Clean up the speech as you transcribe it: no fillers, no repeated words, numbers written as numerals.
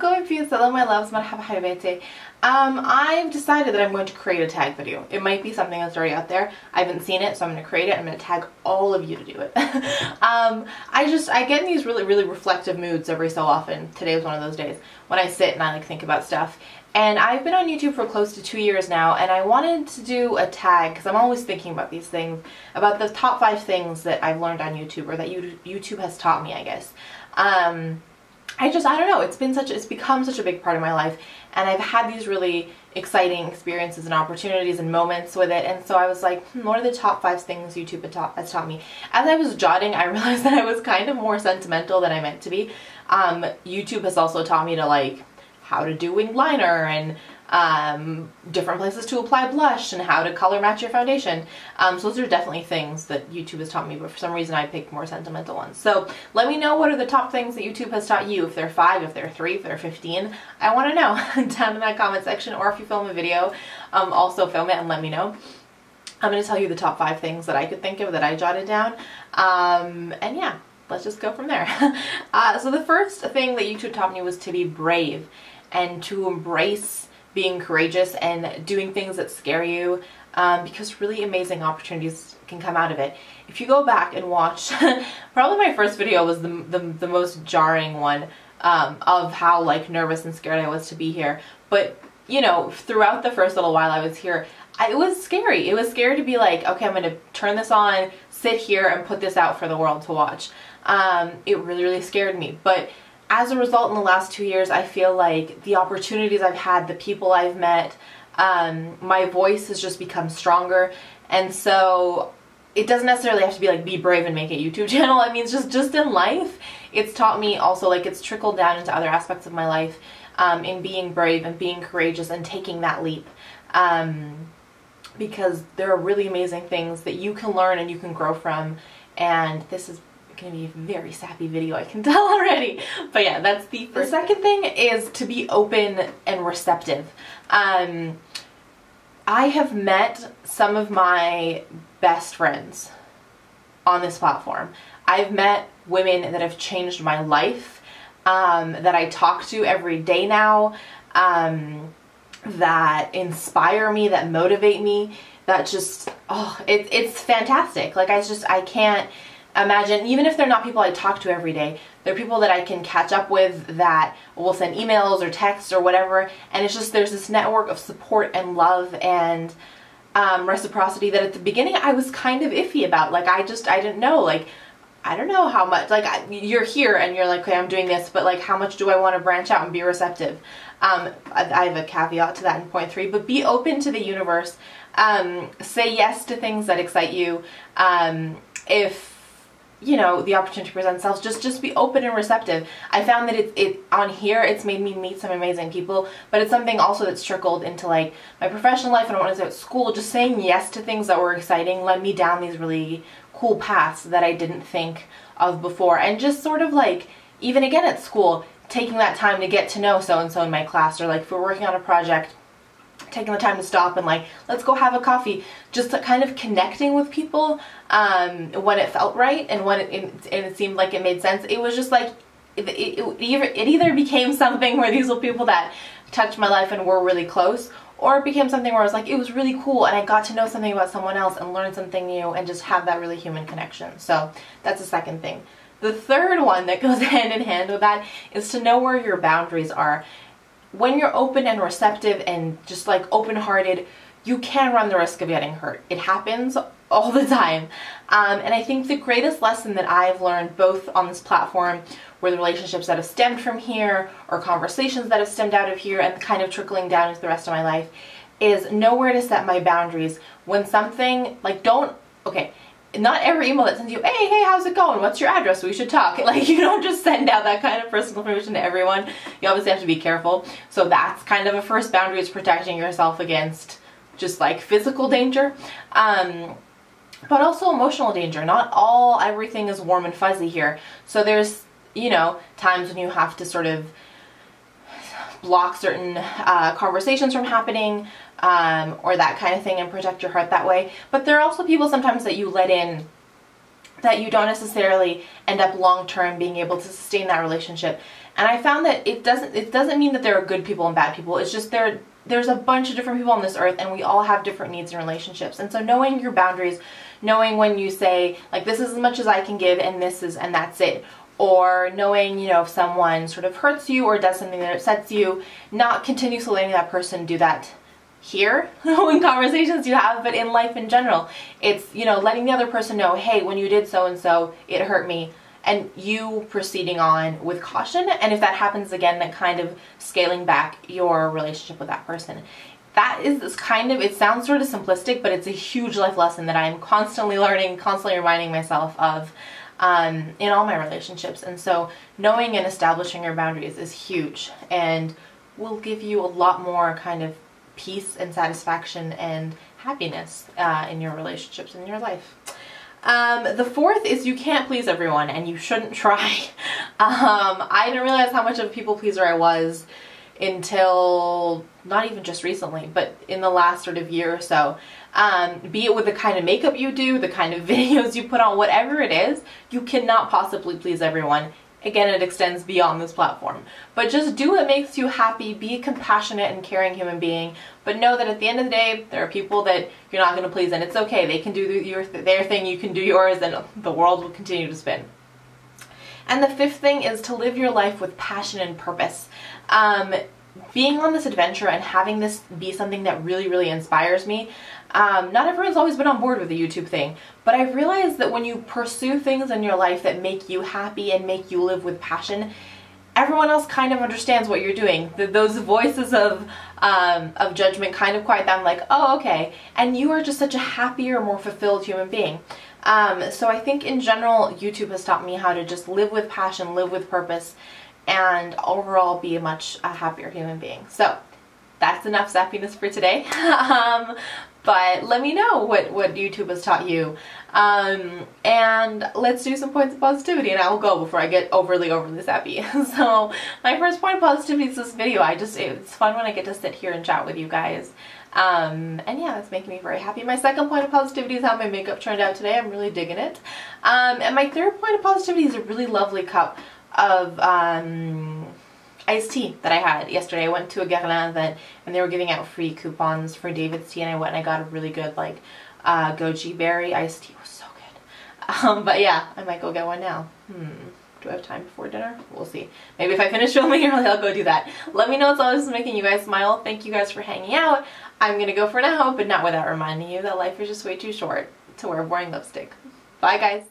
going peace, hello my loves, marhaba. I've decided that I'm going to create a tag video. It might be something that's already out there. I haven't seen it, so I'm going to create it. I'm going to tag all of you to do it. I get in these really reflective moods every so often. Today was one of those days when I sit and I like think about stuff. And I've been on YouTube for close to 2 years now, and I wanted to do a tag because I'm always thinking about these things, about the top 5 things that I've learned on YouTube, or that YouTube has taught me, I guess. I don't know, it's become such a big part of my life, and I've had these really exciting experiences and opportunities and moments with it, and so I was like, what are the top 5 things YouTube has taught me? As I was jotting, I realized that I was kind of more sentimental than I meant to be. YouTube has also taught me to like how to do winged liner and different places to apply blush and how to color match your foundation. So those are definitely things that YouTube has taught me, but for some reason I picked more sentimental ones. So let me know, what are the top things that YouTube has taught you? If they're 5, if they're 3, if they're 15, I want to know down in that comment section, or if you film a video, also film it and let me know. I'm going to tell you the top 5 things that I could think of that I jotted down, and yeah, let's just go from there. So the first thing that YouTube taught me was to be brave and to embrace being courageous and doing things that scare you, because really amazing opportunities can come out of it. If you go back and watch, probably my first video was the most jarring one, of how like nervous and scared I was to be here. But you know, throughout the first little while I was here, it was scary. It was scary to be like, okay, I'm going to turn this on, sit here and put this out for the world to watch. It really scared me. But as a result, in the last 2 years, I feel like the opportunities I've had, the people I've met, my voice has just become stronger. And so it doesn't necessarily have to be like, be brave and make a YouTube channel. I mean, it's just in life. It's taught me also, like, it's trickled down into other aspects of my life, in being brave and being courageous and taking that leap. Because there are really amazing things that you can learn and you can grow from. And this is going to be a very sappy video, I can tell already. But yeah, that's the first. The second thing is to be open and receptive. I have met some of my best friends on this platform. I've met women that have changed my life, that I talk to every day now, that inspire me, that motivate me, that just, oh, it's fantastic. Like, I can't imagine, even if they're not people I talk to every day, they're people that I can catch up with, that will send emails or texts or whatever, and it's just, there's this network of support and love and reciprocity that at the beginning I was kind of iffy about. Like, I didn't know, like, I don't know how much, like, you're here and you're like, okay, I'm doing this, but like, how much do I want to branch out and be receptive? I have a caveat to that in point 3, but be open to the universe. Say yes to things that excite you. If you know, the opportunity presents itself, just be open and receptive. I found that it on here, it's made me meet some amazing people, but it's something also that's trickled into like my professional life and when I was at school. Just saying yes to things that were exciting led me down these really cool paths that I didn't think of before. And just sort of like, even again at school, taking that time to get to know so-and-so in my class, or like if we're working on a project, taking the time to stop and like, let's go have a coffee, just kind of connecting with people when it felt right and when it seemed like it made sense. It was just like, it either became something where these were people that touched my life and were really close, or it became something where I was like, it was really cool and I got to know something about someone else and learn something new and just have that really human connection. So that's the second thing. The third one that goes hand in hand with that is to know where your boundaries are. When you're open and receptive and just like open-hearted, you can run the risk of getting hurt. It happens all the time. And I think the greatest lesson that I've learned both on this platform, where the relationships that have stemmed from here, or conversations that have stemmed out of here and kind of trickling down into the rest of my life, is know where to set my boundaries. When something, like, okay, not every email that sends you, hey, how's it going? What's your address? We should talk. Like, you don't just send out that kind of personal information to everyone. You obviously have to be careful. So that's kind of a first boundary, is protecting yourself against just like physical danger. But also emotional danger. Not everything is warm and fuzzy here. So there's, you know, times when you have to sort of block certain conversations from happening, or that kind of thing, and protect your heart that way. But there are also people sometimes that you let in that you don't necessarily end up long-term being able to sustain that relationship. And I found that it doesn't mean that there are good people and bad people. It's just there's a bunch of different people on this earth, and we all have different needs and relationships. And so knowing your boundaries, knowing when you say, like, this is as much as I can give and that's it. Or knowing, you know, if someone sort of hurts you or does something that upsets you, not continuously letting that person do that here in conversations you have, but in life in general. It's, you know, letting the other person know, hey, when you did so and so, it hurt me, and you proceeding on with caution. And if that happens again, then kind of scaling back your relationship with that person. That is this kind of, it sounds sort of simplistic, but it's a huge life lesson that I'm constantly learning, constantly reminding myself of in all my relationships. And so knowing and establishing your boundaries is huge, and will give you a lot more kind of peace and satisfaction and happiness in your relationships and in your life. The fourth is you can't please everyone, and you shouldn't try. I didn't realize how much of a people pleaser I was until not even just recently, but in the last sort of year or so. Be it with the kind of makeup you do, the kind of videos you put on, whatever it is, you cannot possibly please everyone. Again, it extends beyond this platform. But just do what makes you happy, be a compassionate and caring human being, but know that at the end of the day, there are people that you're not going to please, and it's okay. They can do their thing, you can do yours, and the world will continue to spin. And the fifth thing is to live your life with passion and purpose. Being on this adventure and having this be something that really, really inspires me. Not everyone's always been on board with the YouTube thing, but I've realized that when you pursue things in your life that make you happy and make you live with passion, everyone else kind of understands what you're doing. Those voices of judgment kind of quiet down, like, oh, okay, and you are just such a happier, more fulfilled human being. So I think in general, YouTube has taught me how to just live with passion, live with purpose, and overall be a much happier human being. So that's enough zappiness for today. But let me know what YouTube has taught you. And let's do some points of positivity, and I will go before I get overly zappy. So my first point of positivity is this video. It's fun when I get to sit here and chat with you guys. And yeah, that's making me very happy. My second point of positivity is how my makeup turned out today. I'm really digging it. And my third point of positivity is a really lovely cup of iced tea that I had yesterday. I went to a Guerlain event and they were giving out free coupons for David's tea, and I went and I got a really good like goji berry iced tea. It was so good. But yeah, I might go get one now. Do I have time before dinner? We'll see. Maybe if I finish filming early, I'll go do that. Let me know what's always making you guys smile. Thank you guys for hanging out. I'm gonna go for now, but not without reminding you that life is just way too short to wear boring lipstick. Bye guys.